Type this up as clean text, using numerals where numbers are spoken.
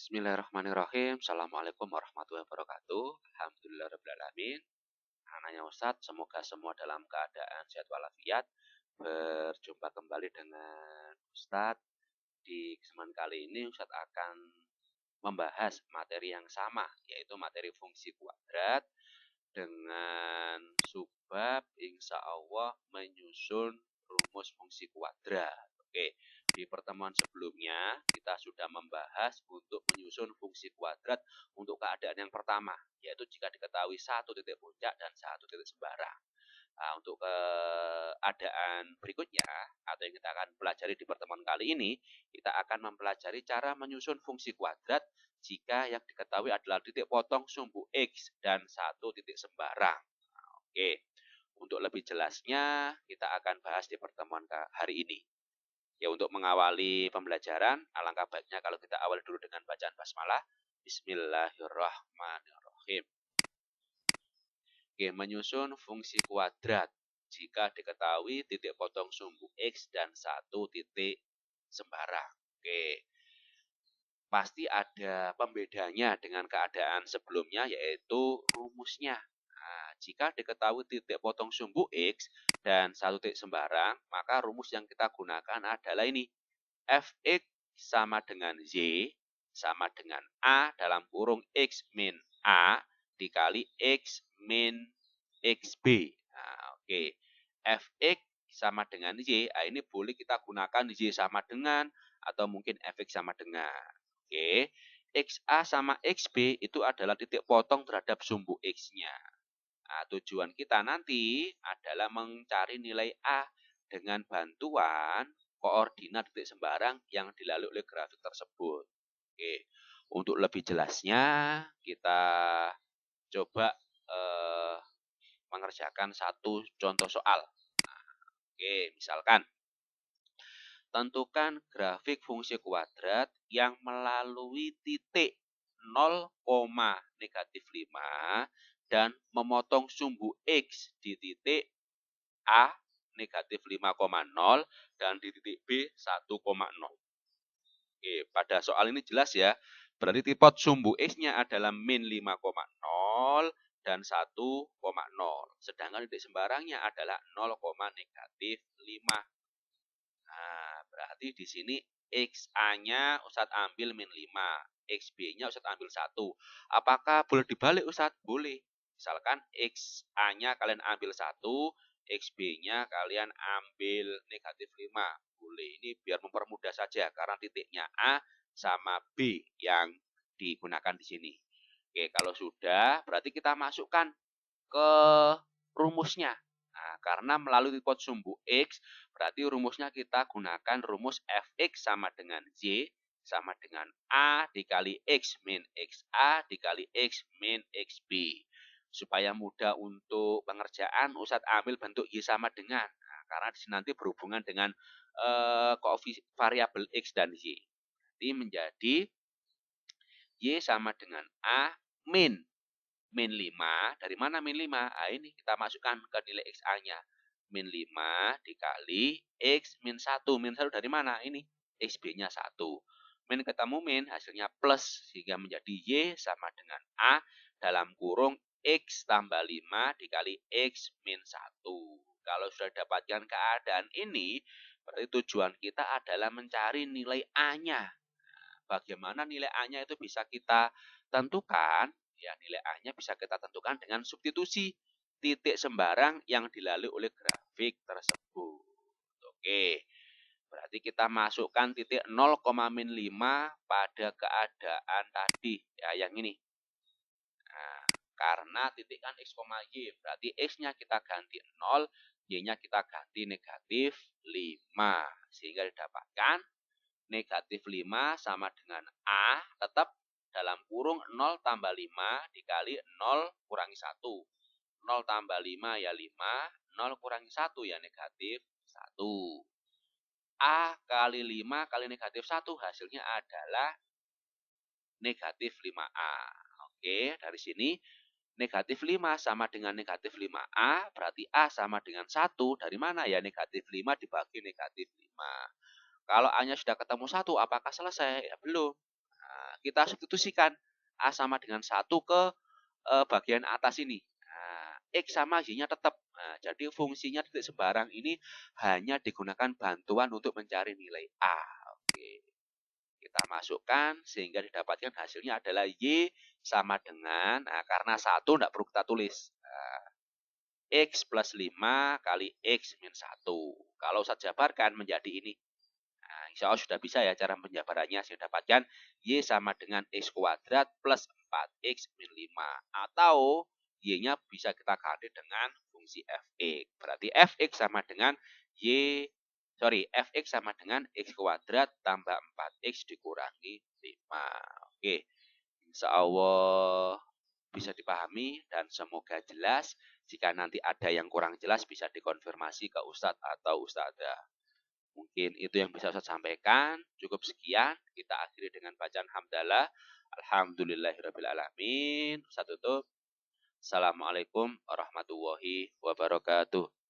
Bismillahirrahmanirrahim. Assalamualaikum warahmatullahi wabarakatuh. Alhamdulillahirrahmanirrahim. Anaknya Ustadz, semoga semua dalam keadaan sehat walafiat. Berjumpa kembali dengan Ustadz. Di kesempatan kali ini Ustadz akan membahas materi yang sama, yaitu materi fungsi kuadrat dengan subbab insya Allah menyusun rumus fungsi kuadrat. Oke, di pertemuan sebelumnya kita sudah membahas untuk menyusun fungsi kuadrat untuk keadaan yang pertama, yaitu jika diketahui satu titik puncak dan satu titik sembarang. Nah, untuk keadaan berikutnya atau yang kita akan pelajari di pertemuan kali ini, kita akan mempelajari cara menyusun fungsi kuadrat jika yang diketahui adalah titik potong sumbu X dan satu titik sembarang. Nah, oke, untuk lebih jelasnya kita akan bahas di pertemuan hari ini. Ya, untuk mengawali pembelajaran, alangkah baiknya kalau kita awali dulu dengan bacaan basmalah. Bismillahirrahmanirrahim. Oke, menyusun fungsi kuadrat jika diketahui titik potong sumbu X dan satu titik sembarang. Oke, pasti ada pembedanya dengan keadaan sebelumnya, yaitu rumusnya. Nah, jika diketahui titik potong sumbu X dan satu titik sembarang, maka rumus yang kita gunakan adalah ini. Fx sama dengan Y sama dengan A dalam kurung X min A dikali X min XB. Nah, oke. Fx sama dengan Y, nah ini boleh kita gunakan Y sama dengan atau mungkin Fx sama dengan. Oke. XA sama XB itu adalah titik potong terhadap sumbu X-nya. Nah, tujuan kita nanti adalah mencari nilai A dengan bantuan koordinat titik sembarang yang dilalui oleh grafik tersebut. Oke, untuk lebih jelasnya kita coba mengerjakan satu contoh soal. Nah, oke, misalkan tentukan grafik fungsi kuadrat yang melalui titik 0, negatif 5 dan memotong sumbu X di titik A negatif 5,0 dan di titik B 1,0. Oke, pada soal ini jelas ya. Berarti tipe sumbu X-nya adalah min 5,0 dan 1,0. Sedangkan titik sembarangnya adalah 0, negatif 5. Nah, berarti di sini XA-nya Ustadz ambil min 5. XB-nya Ustadz ambil 1. Apakah boleh dibalik Ustadz? Boleh. Misalkan XA-nya kalian ambil 1, XB-nya kalian ambil negatif 5. Boleh. Ini biar mempermudah saja karena titiknya A sama B yang digunakan di sini. Oke, kalau sudah berarti kita masukkan ke rumusnya. Nah, karena melalui titik sumbu X, berarti rumusnya kita gunakan rumus Fx sama dengan Y sama dengan A dikali X min XA dikali X min XB. Supaya mudah untuk pengerjaan, Ustadz ambil bentuk Y sama dengan. Nah, karena di sini nanti berhubungan dengan variabel X dan Y. Jadi menjadi Y sama dengan A min 5. Dari mana min 5? Nah, ini kita masukkan ke nilai XA-nya. Min 5 dikali X min 1. Min 1 dari mana? Ini XB-nya 1. Min ketemu min, hasilnya plus. Sehingga menjadi Y sama dengan A dalam kurung X tambah 5 dikali X min 1. Kalau sudah dapatkan keadaan ini, berarti tujuan kita adalah mencari nilai A-nya. Bagaimana nilai A-nya itu bisa kita tentukan? Ya, nilai A-nya bisa kita tentukan dengan substitusi titik sembarang yang dilalui oleh grafik tersebut. Oke, berarti kita masukkan titik 0, min 5 pada keadaan tadi, ya yang ini. Nah, karena titik kan X, Y, berarti X-nya kita ganti 0, Y-nya kita ganti negatif 5. Sehingga didapatkan negatif 5 sama dengan A tetap dalam kurung 0 tambah 5 dikali 0 kurangi 1. 0 tambah 5 ya 5, 0 kurangi 1 ya negatif 1. A kali 5 kali negatif 1 hasilnya adalah negatif 5A. Oke, dari sini negatif 5 sama dengan negatif 5A, berarti A sama dengan 1. Dari mana ya negatif 5 dibagi negatif 5? Kalau A-nya sudah ketemu 1, apakah selesai? Ya, belum. Nah, kita substitusikan A sama dengan 1 ke bagian atas ini. Nah, X sama Y-nya tetap. Nah, jadi fungsinya titik sembarang ini hanya digunakan bantuan untuk mencari nilai A. Oke. Kita masukkan sehingga didapatkan hasilnya adalah Y sama dengan, nah karena 1 tidak perlu kita tulis. Nah, X plus 5 kali X min 1. Kalau saya jabarkan menjadi ini. Nah, insya Allah sudah bisa ya cara penjabarannya. Saya dapatkan Y sama dengan X kuadrat plus 4X min 5. Atau Y-nya bisa kita ganti dengan fungsi Fx. Berarti Fx sama dengan Fx sama dengan X kuadrat tambah 4X dikurangi 5. Oke, insya Allah bisa dipahami dan semoga jelas. Jika nanti ada yang kurang jelas bisa dikonfirmasi ke Ustadz atau Ustadzah. Mungkin itu yang bisa saya sampaikan. Cukup sekian. Kita akhiri dengan bacaan hamdalah. Alhamdulillahirrahmanirrahim. Ustadz tutup. Assalamualaikum warahmatullahi wabarakatuh.